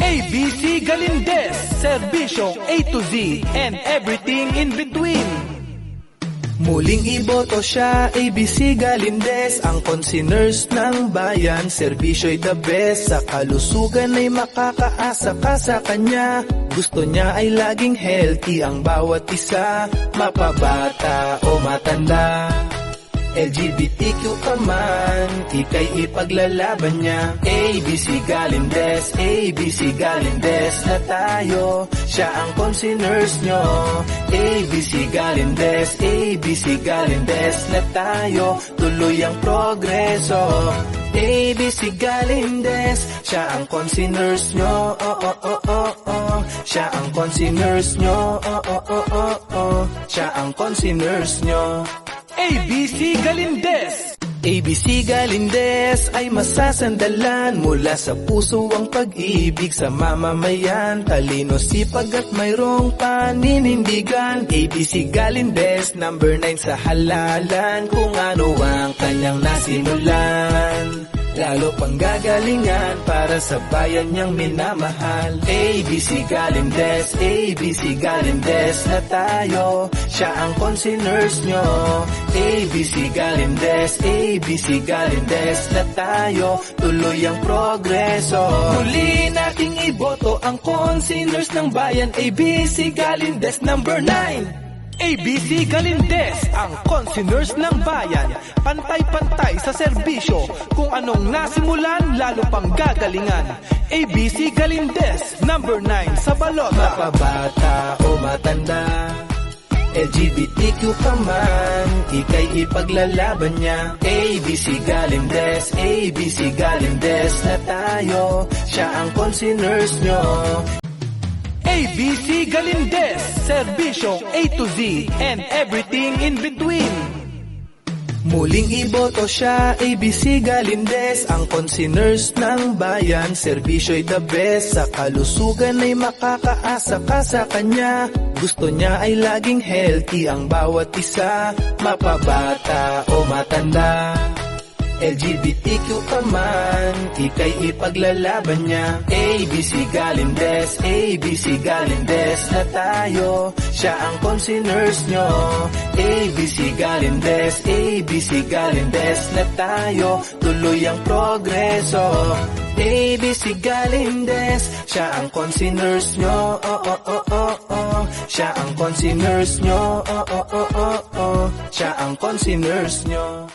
ABC Galindez, serbisyong A to Z and everything in between. Muling iboto siya, ABC Galindez, ang consigners ng bayan, serbisyo'y the best. Sa kalusugan ay makakaasa ka sa kanya. Gusto niya ay laging healthy ang bawat isa, mapabata o matanda. LGBTQ ka man, ika'y ipaglalaban niya. ABC Galindez, ABC Galindez na tayo, siya ang consigners nyo. ABC Galindez, ABC Galindez na tayo, tuloy ang progreso. ABC Galindez, siya ang consigners nyo. Siya ang consigners nyo. Siya ang consigners nyo. ABC Galindez. ABC Galindez ay masasandalan, mula sa puso ang pag-ibig sa mamamayan. Talino, sipag at mayroong paninindigan. ABC Galindez, number 9 sa halalan. Kung ano ang kanyang nasimulan, lalo pang gagalingan para sa bayan niyang minamahal. ABC Galindez, ABC Galindez na tayo, siya ang consigners nyo. ABC Galindez, ABC Galindez na tayo, tuloy ang progreso. Muli nating iboto ang consigners ng bayan. ABC Galindez, number 9. ABC Galindez, ang consigners ng bayan. Pantay-pantay sa serbisyo, kung anong nasimulan, lalo pang gagalingan. ABC Galindez, number 9 sa balota. Mapabata o matanda, LGBTQ ka man, ika'y ipaglalaban niya. ABC Galindez, ABC Galindez na tayo, siya ang consigners nyo. ABC Galindez, serbisyong A to Z and everything in between. Muling iboto siya, ABC Galindez, ang consigners ng bayan, serbisyo'y the best. Sa kalusugan ay makakaasa ka sa kanya. Gusto niya ay laging healthy ang bawat isa, mapabata o matanda. LGBTQ ka man, ika'y ipaglalaban niya. ABC Galindez, ABC Galindez na tayo, siya ang consigners nyo. ABC Galindez, ABC Galindez na tayo, tuloy ang progreso. ABC Galindez, siya ang consigners nyo. Siya ang consigners nyo. Siya ang consigners nyo.